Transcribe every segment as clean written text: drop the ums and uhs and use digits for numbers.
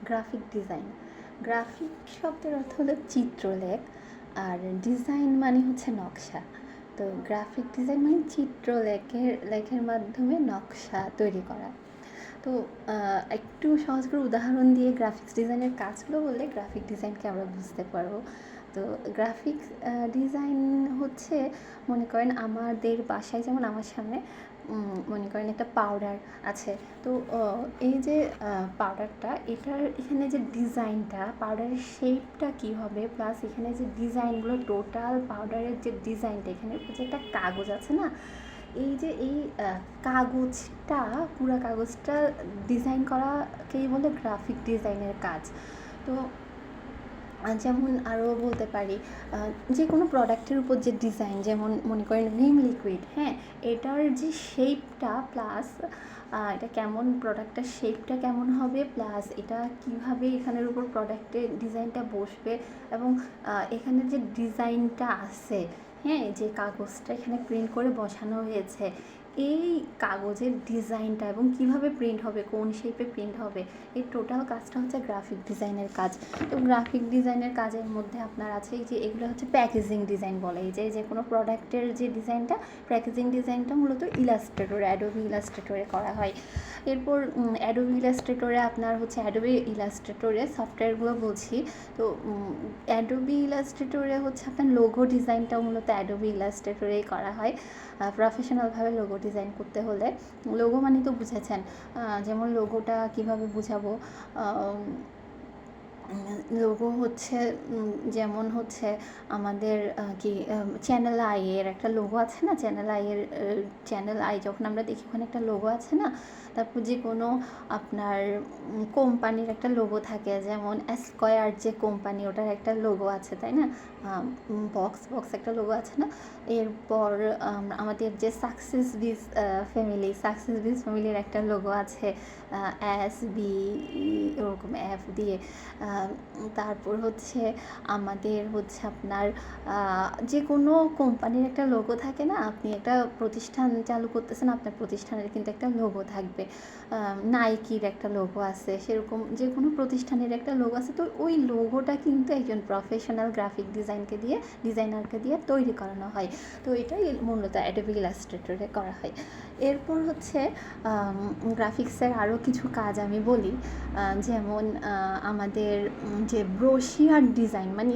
Graphic design. Graphic শব্দের অর্থ হলো চিত্রলেখ, আর ডিজাইন মানে হচ্ছে নকশা। তো গ্রাফিক ডিজাইন মানে লেখের মাধ্যমে নকশা তৈরি করা। তো একটু সহজ করে উদাহরণ দিয়ে গ্রাফিক্স ডিজাইনের কাজগুলো বললে গ্রাফিক ডিজাইনকে আমরা বুঝতে পারবো। তো গ্রাফিক্স ডিজাইন হচ্ছে, মনে করেন আমাদের বাসায় যেমন আমার সামনে মনে করেন একটা পাউডার আছে। তো এই যে পাউডারটা, এখানে যে ডিজাইনটা, পাউডারের শেপটা কী হবে, প্লাস এখানে যে ডিজাইনগুলো, টোটাল পাউডারের যে ডিজাইনটা, এখানে যে একটা কাগজ আছে না, এই কাগজটা, পুরো কাগজটা ডিজাইন করাকেই বলে গ্রাফিক ডিজাইনের কাজ। তো যেমন আরও বলতে পারি, যে কোনো প্রোডাক্টের উপর যে ডিজাইন, যেমন মনে করেন ভিম লিকুইড, হ্যাঁ, এটার যে শেপটা, প্লাস এটা কেমন, প্রোডাক্টের শেপটা কেমন হবে, প্লাস এটা কীভাবে এখানের উপর প্রোডাক্টের ডিজাইনটা বসবে, এবং এখানে যে ডিজাইনটা আছে, হ্যাঁ, যে কাগজটা এখানে প্রিন্ট করে বসানো হয়েছে, এই কাগজের ডিজাইনটা এবং কিভাবে প্রিন্ট হবে, কোন শেপে প্রিন্ট হবে, এই টোটাল কাজটা হচ্ছে গ্রাফিক ডিজাইনের কাজ। তো গ্রাফিক ডিজাইনের কাজের মধ্যে আপনার আছে এই যে এগুলো হচ্ছে প্যাকেজিং ডিজাইন বলে, এই যে কোনো প্রোডাক্টের যে ডিজাইনটা, প্যাকেজিং ডিজাইনটা মূলত ইলাস্ট্রেটর, অ্যাডোবি ইলাস্ট্রেটরে করা হয়। এরপর অ্যাডোবি ইলাস্ট্রেটরে আপনার হচ্ছে, অ্যাডোবি ইলাস্ট্রেটরে সফটওয়্যারগুলো বলছি। তো অ্যাডোবি ইলাস্ট্রেটরে হচ্ছে আপনার লোগো ডিজাইনটাও মূলত অ্যাডোবি ইলাস্ট্রেটরেই করা হয়। প্রফেশনালভাবে লোগো ডিজাইন করতে হলে, লোগো মানে তো বুঝেছেন, যেমন লোগোটা কীভাবে বুঝাবো, লোগো হচ্ছে যেমন হচ্ছে আমাদের কি চ্যানেল আইয়ের একটা লোগো আছে না, চ্যানেল আই যখন আমরা দেখি ওখানে একটা লোগো আছে না, তারপর যে কোনো আপনার কোম্পানির একটা লোগো থাকে, যেমন স্কয়ার যে কোম্পানি, ওটার একটা লোগো আছে, তাই না, বক্স একটা লোগো আছে না। এরপর আমাদের যে সাকসেস বিজ ফ্যামিলির একটা লোগো আছে, SB এরকম F দিয়ে। তারপর হচ্ছে আমাদের হচ্ছে আপনার যে কোনো কোম্পানির একটা লোগো থাকে না, আপনি একটা প্রতিষ্ঠান চালু করতেছেন, আপনার প্রতিষ্ঠানের কিন্তু একটা লোগো থাকবে, নাইকির একটা লোগো আছে, সেরকম যে কোনো প্রতিষ্ঠানের একটা লোগো আছে। তো ওই লোগোটা কিন্তু একজন প্রফেশনাল গ্রাফিক ডিজাইনারকে দিয়ে তৈরি করানো হয়। তো এটাই মূলত অ্যাডোবি ইলাস্ট্রেটরে করা হয়। এরপর হচ্ছে গ্রাফিক্সের আরও কিছু কাজ আমি বলি, যেমন আমাদের যে ব্রোশিয়ার ডিজাইন, মানে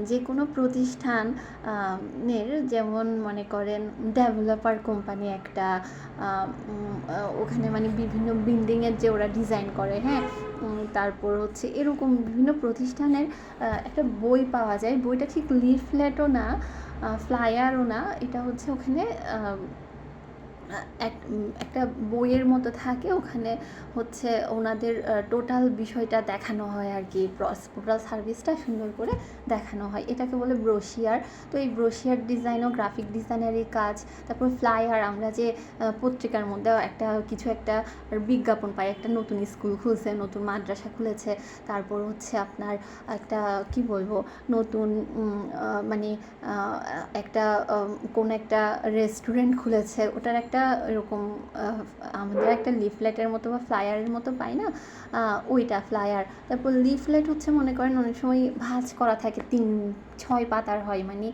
যে কোনো প্রতিষ্ঠানের, যেমন মনে করেন ডেভেলপার কোম্পানি একটা, ওখানে মানে বিভিন্ন বিল্ডিংয়ের যে ওরা ডিজাইন করে, হ্যাঁ, তারপর হচ্ছে এরকম বিভিন্ন প্রতিষ্ঠানের একটা বই পাওয়া যায়, বইটা ঠিক লিফলেটও না, ফ্লায়ারও না, এটা হচ্ছে ওখানে একটা বইয়ের মতো থাকে, ওখানে হচ্ছে ওনাদের টোটাল বিষয়টা দেখানো হয় আর কি, টোটাল সার্ভিসটা সুন্দর করে দেখানো হয়, এটাকে বলে ব্রোশিয়ার। তো এই ব্রোশিয়ার ডিজাইনও গ্রাফিক ডিজাইনেরই কাজ। তারপর ফ্লায়ার, আমরা যে পত্রিকার মধ্যে কিছু একটা বিজ্ঞাপন পাই, একটা নতুন স্কুল খুলছে, নতুন মাদ্রাসা খুলেছে, তারপর হচ্ছে আপনার একটা কি বলবো, নতুন মানে একটা কোনো একটা রেস্টুরেন্ট খুলেছে, ওটার একটা এরকম আমাদের একটা লিফলেটের মতো বা ফ্লায়ারের মতো পাই না, ওইটা ফ্লায়ার। তারপর লিফলেট হচ্ছে মনে করেন অনেক সময় ভাঁজ করা থাকে, 6 পাতার হয়, মানে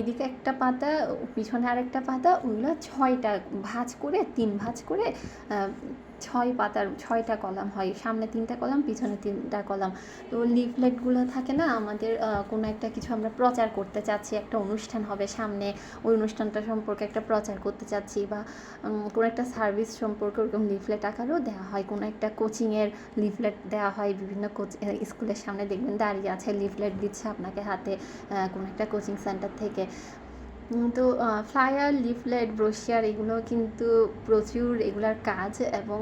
এদিকে একটা পাতা, পিছনে আর একটা পাতা, ওইগুলো 6টা ভাঁজ করে, 3 ভাঁজ করে 6 পাতার 6টা কলাম হয়, সামনে 3টা কলাম, পিছনে 3টা কলাম। তো লিফলেটগুলো থাকে না, আমাদের কোনো একটা কিছু আমরা প্রচার করতে চাচ্ছি, একটা অনুষ্ঠান হবে সামনে, ওই অনুষ্ঠানটা সম্পর্কে একটা প্রচার করতে চাচ্ছি, বা কোনো একটা সার্ভিস সম্পর্কে ওরকম লিফলেট আকারেও দেওয়া হয়, কোনো একটা কোচিংয়ের লিফলেট দেওয়া হয়, বিভিন্ন স্কুলের সামনে দেখবেন দাঁড়িয়ে আছে, লিফলেট দিচ্ছে আপনাকে হাতে কোনো একটা কোচিং সেন্টার থেকে। তো ফ্লায়ার, লিফলেট, ব্রোশিয়ার এগুলো কিন্তু প্রচুর এগুলার কাজ, এবং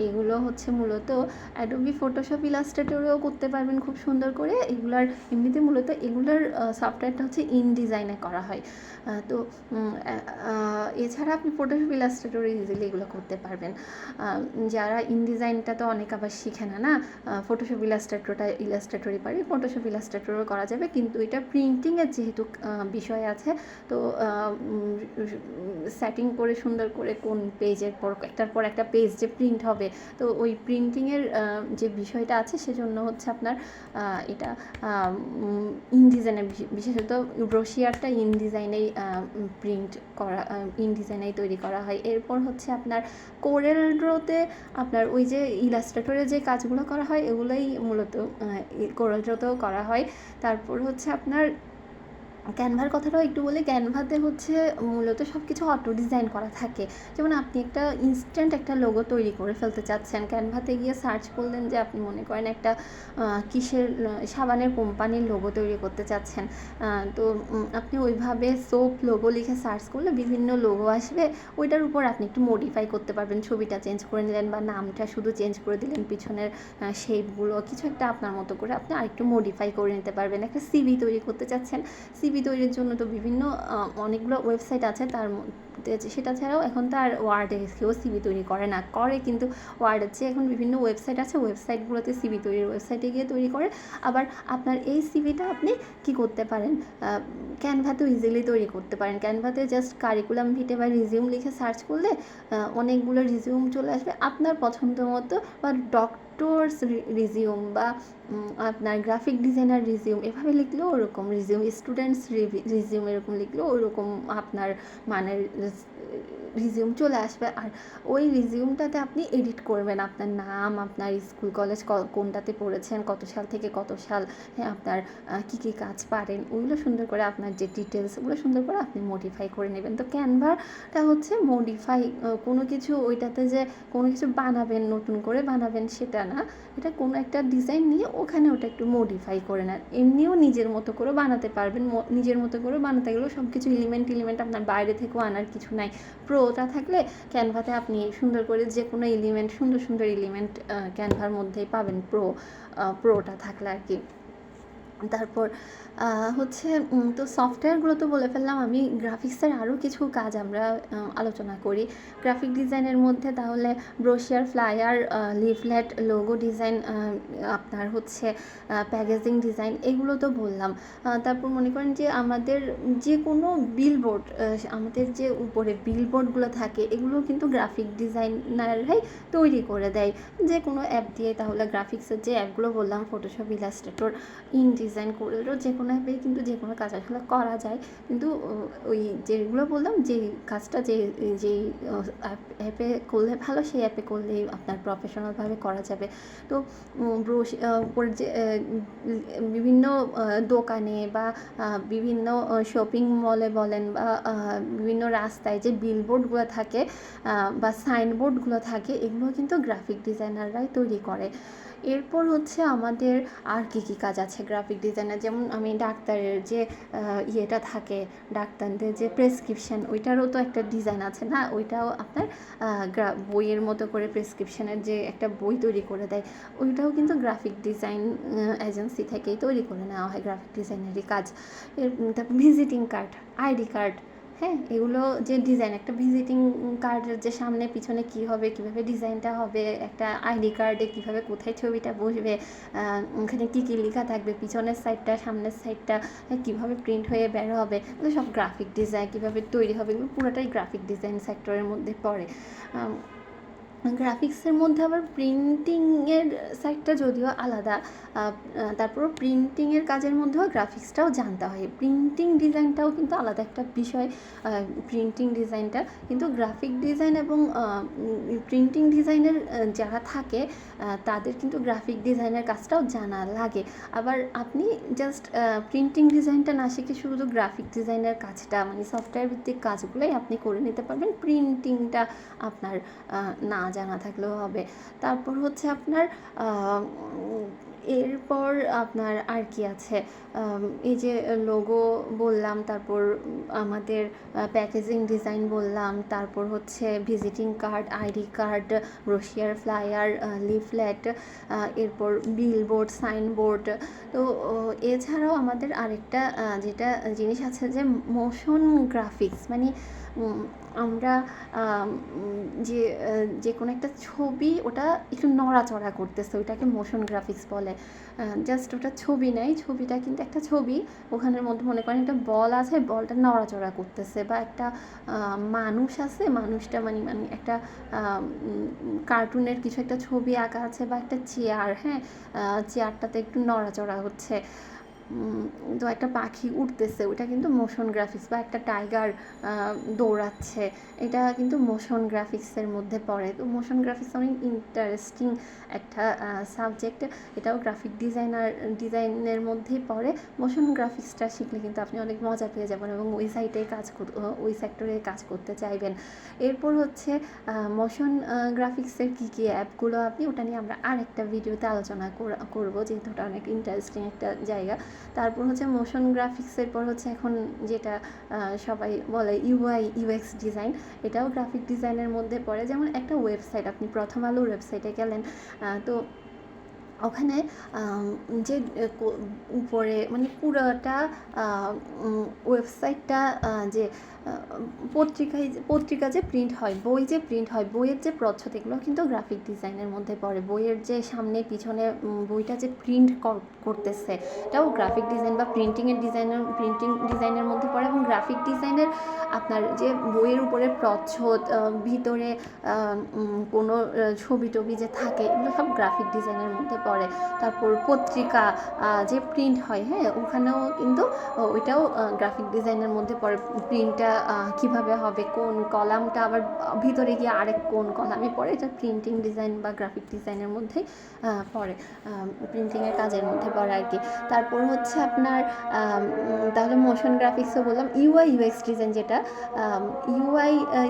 এগুলো হচ্ছে মূলত অ্যাডোবি ফটোশপ ইলাস্ট্রেটরেও করতে পারবেন খুব সুন্দর করে। এগুলার এমনিতে মূলত এগুলার সফটওয়্যারটা হচ্ছে ইনডিজাইনে করা হয়। তো এছাড়া আপনি ফটোশপ ইলাস্ট্রেটরে ইজিলি এগুলো করতে পারবেন। যারা ইনডিজাইনটা তো অনেক আবার শিখে না, ফটোশপ ইলাস্ট্রেটরই পারি, ফটোশপ ইলাস্ট্রেটরও করা যাবে, কিন্তু এটা প্রিন্টিংয়ের যেহেতু বিষয় আছে, তো সেটিং করে সুন্দর করে কোন পেজের পর একটার পর একটা পেজ যে প্রিন্ট হবে, তো ওই প্রিন্টিংয়ের যে বিষয়টা আছে সেজন্য হচ্ছে আপনার এটা ইনডিজাইনে, বিশেষত ব্রোশিয়ারটা ইনডিজাইনেই প্রিন্ট করা, ইনডিজাইনেই তৈরি করা হয়। এরপর হচ্ছে আপনার কোরেল ড্রোতে আপনার ওই যে ইলাস্ট্রেটরে যে কাজগুলো করা হয় এগুলোই মূলত কোরেল ড্রোতেও করা হয়। তারপর হচ্ছে আপনার ক্যানভার কথাটাও একটু বলি। ক্যানভাতে হচ্ছে মূলত সব কিছু অটো ডিজাইন করা থাকে। যেমন আপনি একটা ইনস্ট্যান্ট একটা লোগো তৈরি করে ফেলতে চাচ্ছেন, ক্যানভাতে গিয়ে সার্চ করলেন যে আপনি মনে করেন একটা কিসের সাবানের কোম্পানির লোগো তৈরি করতে চাচ্ছেন, তো আপনি ওইভাবে সোপ লোগো লিখে সার্চ করলে বিভিন্ন লোগো আসবে, ওইটার উপর আপনি একটু মডিফাই করতে পারবেন, ছবিটা চেঞ্জ করে নিলেন বা নামটা শুধু চেঞ্জ করে দিলেন, পিছনের শেপগুলো কিছু একটা আপনার মতো করে আপনি আরেকটু মডিফাই করে নিতে পারবেন। একটা সিভি তৈরি করতে চাচ্ছেন, সিভি তৈরির জন্য তো বিভিন্ন অনেকগুলো ওয়েবসাইট আছে, তার মধ্যে সেটা ছাড়াও এখন তো আর ওয়ার্ডে কেউ সিভি তৈরি করে, কিন্তু ওয়ার্ডের যে এখন বিভিন্ন ওয়েবসাইট আছে, ওয়েবসাইটগুলোতে সিভি তৈরির ওয়েবসাইটে গিয়ে তৈরি করে। আবার আপনার এই সিভিটা আপনি কি করতে পারেন, ক্যানভাতেও ইজিলি তৈরি করতে পারেন। ক্যানভাতে জাস্ট কারিকুলাম ভিটে বা রিজিউম লিখে সার্চ করলে অনেকগুলো রিজিউম চলে আসবে আপনার পছন্দ মতো, বা ডক্টরস রিজিউম বা আপনার গ্রাফিক ডিজাইনার রিজিউম এভাবে লিখলেও ওরকম রিজিউম, স্টুডেন্টস রিজিউম এরকম লিখলেও ওরকম আপনার মানের রিজিউম চলে আসবে। আর ওই রিজিউমটাতে আপনি এডিট করবেন আপনার নাম, আপনার স্কুল কলেজ কোনটাতে পড়েছেন, কত সাল থেকে কত সাল, হ্যাঁ আপনার কী কী কাজ পারেন, ওইগুলো সুন্দর করে আপনার যে ডিটেলস ওগুলো সুন্দর করে আপনি মডিফাই করে নেবেন। তো ক্যানভাটা হচ্ছে মডিফাই, কোনো কিছু ওইটাতে যে কোনো কিছু বানাবেন, নতুন করে বানাবেন সেটা না, এটা কোনো একটা ডিজাইন নিয়ে ওখানে ওটা একটু মডিফাই করে নেন। এমনিও নিজের মতো করে বানাতে পারবেন, নিজের মতো করে বানাতে গেলেও সব কিছু এলিমেন্ট আপনার বাইরে থেকেও আনার কিছু নাই। প্রোটা থাকলে ক্যানভাতে আপনি সুন্দর করে যে কোনো এলিমেন্ট, সুন্দর সুন্দর এলিমেন্ট ক্যানভার মধ্যেই পাবেন, প্রোটা থাকলে আর কি। তারপর হচ্ছে তো সফটওয়্যারগুলো তো বলে ফেললাম আমি। গ্রাফিক্সের আরও কিছু কাজ আমরা আলোচনা করি গ্রাফিক ডিজাইনের মধ্যে, তাহলে brochure, flyer, leaflet, logo design, আপনার হচ্ছে প্যাকেজিং ডিজাইন, এগুলো তো বললাম। তারপর মনে করেন যে আমাদের যে কোনো বিলবোর্ড, আমাদের যে উপরে বিলবোর্ডগুলো থাকে এগুলো কিন্তু গ্রাফিক ডিজাইনাররাই তৈরি করে দেয় যে কোনো অ্যাপ দিয়ে। তাহলে গ্রাফিক্সের যে অ্যাপগুলো বললাম, ফটোশপ, ইলাস্ট্রেটর, ডিজাইন করলেও যে কোনো অ্যাপে কিন্তু যে কোনো কাজ আসলে করা যায়, কিন্তু ওই যেগুলো বললাম যে কাজটা যেই অ্যাপে করলে ভালো, সেই অ্যাপে করলেই আপনার প্রফেশনালভাবে করা যাবে। তো উপরে যে বিভিন্ন দোকানে বা বিভিন্ন শপিং মলে বলেন বা বিভিন্ন রাস্তায় যে বিলবোর্ডগুলো থাকে বা সাইনবোর্ডগুলো থাকে, এগুলো কিন্তু গ্রাফিক ডিজাইনাররাই তৈরি করে। এরপর হচ্ছে আমাদের আর কী কী কাজ আছে গ্রাফিক ডিজাইনার, যেমন আমি ডাক্তারের যে ইয়েটা থাকে, ডাক্তারদের যে প্রেসক্রিপশান, ওইটারও তো একটা ডিজাইন আছে না, ওইটাও আপনার বইয়ের মতো করে প্রেসক্রিপশানের যে একটা বই তৈরি করে দেয়, ওইটাও কিন্তু গ্রাফিক ডিজাইন এজেন্সি থেকেই তৈরি করে নেওয়া হয়, গ্রাফিক ডিজাইনেরই কাজ। তারপর ভিজিটিং কার্ড, আইডি কার্ড, হ্যাঁ এগুলো যে ডিজাইন, একটা ভিজিটিং কার্ডের যে সামনে পিছনে কী হবে, কীভাবে ডিজাইনটা হবে, একটা আইডি কার্ডে কীভাবে কোথায় ছবিটা বসবে, ওখানে কী কী লেখা থাকবে, পিছনের সাইডটা সামনের সাইডটা কীভাবে প্রিন্ট হয়ে বের হবে, এগুলো সব গ্রাফিক ডিজাইন, কীভাবে তৈরি হবে, এগুলো পুরোটাই গ্রাফিক ডিজাইন সেক্টরের মধ্যে পড়ে। গ্রাফিক্সের মধ্যে আবার প্রিন্টিংয়ের সাইডটা যদিও আলাদা, তারপরও প্রিন্টিংয়ের কাজের মধ্যেও গ্রাফিক্সটাও জানতে হয়। প্রিন্টিং ডিজাইনটাও কিন্তু আলাদা একটা বিষয়, প্রিন্টিং ডিজাইনটা কিন্তু গ্রাফিক ডিজাইন এবং প্রিন্টিং ডিজাইনের যারা থাকে তাদের কিন্তু গ্রাফিক ডিজাইনের কাজটাও জানা লাগে। আবার আপনি জাস্ট প্রিন্টিং ডিজাইনটা না শিখে শুধু গ্রাফিক ডিজাইনের কাজটা, মানে সফটওয়্যার ভিত্তিক কাজগুলোই আপনি করে নিতে পারবেন, প্রিন্টিংটা আপনার না জানা থাকলেও হবে। তারপর হচ্ছে আপনার এরপর আপনার আর কি আছে, এই যে লোগো বললাম, তারপর আমাদের প্যাকেজিং ডিজাইন বললাম, তারপর হচ্ছে visiting card, ID card, brochure, flyer, leaflet, এরপর বিলবোর্ড, সাইনবোর্ড। তো এছাড়াও আমাদের আরেকটা যেটা জিনিস আছে যে মোশন গ্রাফিক্স, মানে উম, আমরা যে কোনো একটা ছবি ওটা একটু নড়াচড়া করতেছে, ওইটাকে মোশন গ্রাফিক্স বলে। জাস্ট ওটা ছবি নাই, ছবিটা কিন্তু একটা ছবি, ওখানের মধ্যে মনে করেন একটা বল আছে, বলটা নড়াচড়া করতেছে, বা একটা মানুষ আছে, মানুষটা মানে একটা কার্টুনের কিছু একটা ছবি আঁকা আছে, বা একটা চেয়ার, হ্যাঁ, চেয়ারটাতে একটু নড়াচড়া হচ্ছে, তো একটা পাখি উঠতেছে, ওটা কিন্তু মোশন গ্রাফিক্স, বা একটা টাইগার দৌড়াচ্ছে, এটা কিন্তু মোশন গ্রাফিক্সের মধ্যে পড়ে। তো মোশন গ্রাফিক্স অনেক ইন্টারেস্টিং একটা সাবজেক্ট, এটাও গ্রাফিক ডিজাইনের মধ্যেই পড়ে। মোশন গ্রাফিক্সটা শিখলে কিন্তু আপনি অনেক মজা পেয়ে যাবেন এবং ওই সেক্টরে কাজ করতে চাইবেন। এরপর হচ্ছে মোশন গ্রাফিক্সের কী কী অ্যাপগুলো, আপনি ওটা নিয়ে আমরা আরেকটা ভিডিওতে আলোচনা করবো, যেহেতু ওটা অনেক ইন্টারেস্টিং একটা জায়গা। তারপর হচ্ছে মোশন গ্রাফিক্সের পর হচ্ছে এখন যেটা সবাই বলে ইউএক্স ডিজাইন, এটাও গ্রাফিক ডিজাইনের মধ্যে পড়ে। যেমন একটা ওয়েবসাইট, আপনি প্রথম আলোর ওয়েবসাইটে গেলেন, তো ওখানে যে উপরে মানে পুরোটা ওয়েবসাইটটা যে পত্রিকা যে প্রিন্ট হয়, বই যে প্রিন্ট হয়, বইয়ের যে প্রচ্ছদ, এগুলো কিন্তু গ্রাফিক ডিজাইনের মধ্যে পড়ে। বইয়ের যে সামনে পিছনে বইটা যে প্রিন্ট করতেছে, এটাও গ্রাফিক ডিজাইন বা প্রিন্টিং ডিজাইনের মধ্যে পড়ে। এবং গ্রাফিক ডিজাইনের আপনার যে বইয়ের উপরে প্রচ্ছদ, ভিতরে কোনো ছবি টবি যে থাকে, এগুলো সব গ্রাফিক ডিজাইনের মধ্যে পড়ে। তারপর পত্রিকা যে প্রিন্ট হয়, হ্যাঁ, ওখানেও কিন্তু ওইটাও গ্রাফিক ডিজাইনের মধ্যে পড়ে। প্রিন্টটা কিভাবে হবে, কোন কলামটা আবার ভিতরে গিয়ে আরেক কোন কলামে পড়ে, এটা প্রিন্টিং ডিজাইন বা গ্রাফিক ডিজাইনের মধ্যেই পড়ে, প্রিন্টিংয়ের কাজের মধ্যে পড়ে আর কি। তারপর হচ্ছে আপনার তাহলে মোশন গ্রাফিক্সও বললাম। ইউএক্স ডিজাইন যেটা,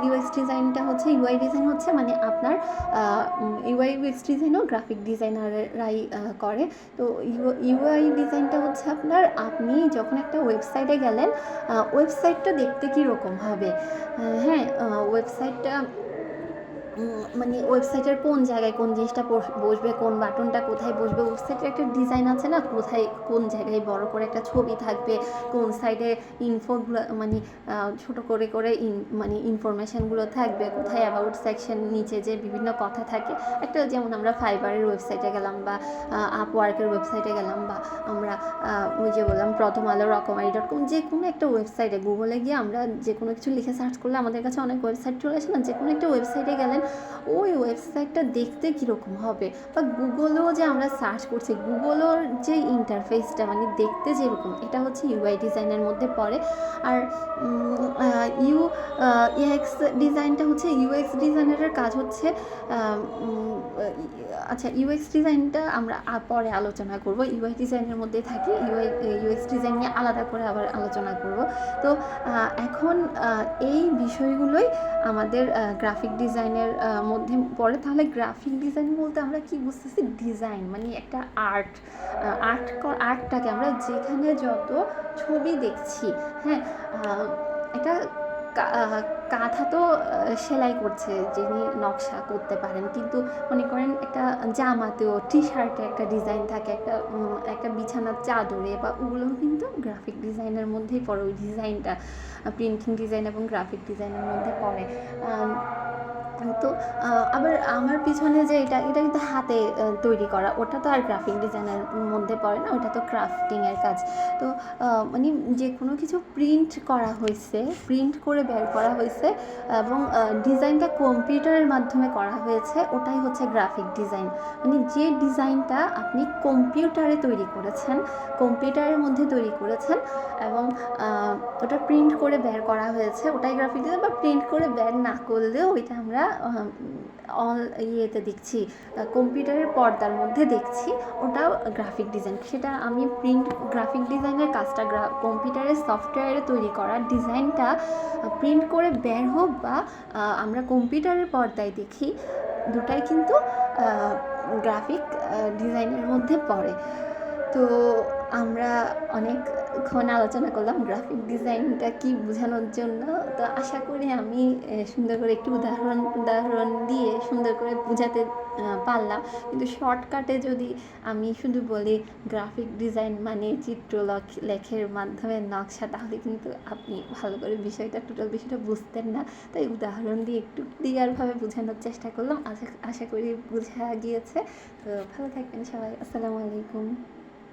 ইউএক্স ডিজাইনটা হচ্ছে, ডিজাইন হচ্ছে মানে আপনার ইউএক্স ডিজাইনও গ্রাফিক ডিজাইনাররাই করে। তো ডিজাইনটা হচ্ছে আপনি যখন একটা ওয়েবসাইটে গেলেন, ওয়েবসাইটটা দেখতে কীরকম হবে, হ্যাঁ, ওয়েবসাইটটা মানে ওয়েবসাইটের কোন জায়গায় কোন জিনিসটা বসবে, কোন বাটনটা কোথায় বসবে, ওয়েবসাইটের একটা ডিজাইন আছে না, কোথায় কোন জায়গায় বড় করে একটা ছবি থাকবে, কোন সাইডে ইনফোগুলো মানে ছোটো করে মানে ইনফরমেশানগুলো থাকবে, কোথায় অ্যাবাউট সেকশন, নিচে যে বিভিন্ন কথা থাকে একটা, যেমন আমরা ফাইবারের ওয়েবসাইটে গেলাম, বা আপওয়ার্কের ওয়েবসাইটে গেলাম, বা আমরা ওই যে বললাম প্রথম আলো, রকমারি.com, যে কোনো একটা ওয়েবসাইটে গুগলে গিয়ে আমরা যে কোনো কিছু লিখে সার্চ করলে আমাদের কাছে অনেক ওয়েবসাইট চলে আসে না, যে কোনো একটা ওয়েবসাইটে গেলেন, ওই ওয়েবসাইটটা দেখতে কীরকম হবে, বা গুগলেও যে আমরা সার্চ করছি, গুগলের যে ইন্টারফেসটা মানে দেখতে যেরকম, এটা হচ্ছে ইউআই ডিজাইনের মধ্যে পড়ে। আর ইউএক্স ডিজাইনটা হচ্ছে, ইউএক্স ডিজাইনারের কাজ হচ্ছে, আচ্ছা, ইউএক্স ডিজাইনটা আমরা পরে আলোচনা করব, ইউআই ডিজাইনের মধ্যে থাকি, ইউএক্স ডিজাইন নিয়ে আলাদা করে আবার আলোচনা করব। তো এখন এই বিষয়গুলোই আমাদের গ্রাফিক ডিজাইনের মধ্যে পড়ে। তাহলে গ্রাফিক ডিজাইন বলতে আমরা কি বুঝতেছি? ডিজাইন মানে একটা আর্টটাকে আমরা যেখানে যত ছবি দেখছি, হ্যাঁ, এটা কাঁথা তো সেলাই করছে, যিনি নকশা করতে পারেন, কিন্তু মনে করেন একটা জামাতেও, টি শার্টে একটা ডিজাইন থাকে, একটা বিছানার চাদরে, বা ওগুলোও কিন্তু গ্রাফিক ডিজাইনের মধ্যেই পড়ে। ওই ডিজাইনটা প্রিন্টিং ডিজাইন এবং গ্রাফিক ডিজাইনের মধ্যে পড়ে। তো আবার আমার পিছনে যে এটা কিন্তু হাতে তৈরি করা, ওটা তো আর গ্রাফিক ডিজাইনের মধ্যে পড়ে না, ওটা তো ক্রাফটিংয়ের কাজ। তো মানে যে কোনো কিছু প্রিন্ট করা হয়েছে, প্রিন্ট করে বের করা হয়েছে, এবং ডিজাইনটা কম্পিউটারের মাধ্যমে করা হয়েছে, ওটাই হচ্ছে গ্রাফিক ডিজাইন। মানে যে ডিজাইনটা আপনি কম্পিউটারে তৈরি করেছেন, কম্পিউটারের মধ্যে তৈরি করেছেন, এবং ওটা প্রিন্ট করে বের করা হয়েছে, ওটাই গ্রাফিক ডিজাইন। বা প্রিন্ট করে বের না করলেও ওইটা আমরা দেখছি, কম্পিউটারের পর্দার মধ্যে দেখছি, ওটাও গ্রাফিক ডিজাইন। সেটা আমি গ্রাফিক ডিজাইনের কাজটা কম্পিউটারের সফটওয়্যারে তৈরি করা ডিজাইনটা প্রিন্ট করে বের হোক, বা আমরা কম্পিউটারের পর্দায় দেখি, দুটাই কিন্তু গ্রাফিক ডিজাইনের মধ্যে পড়ে। তো আমরা অনেক কিছুক্ষণ আলোচনা করলাম গ্রাফিক ডিজাইনটা কি বোঝানোর জন্য। তো আশা করি আমি সুন্দর করে একটু উদাহরণ দিয়ে সুন্দর করে বোঝাতে পারলাম। কিন্তু শর্টকাটে যদি আমি শুধু বলি গ্রাফিক ডিজাইন মানে চিত্র লেখের মাধ্যমে নকশা, তাহলে কিন্তু আপনি ভালো করে টোটাল বিষয়টা বুঝতেন না। তাই উদাহরণ দিয়ে একটু ক্লিয়ারভাবে বোঝানোর চেষ্টা করলাম। আশা করি বোঝা গিয়েছে। তো ভালো থাকবেন সবাই। আসসালামু আলাইকুম।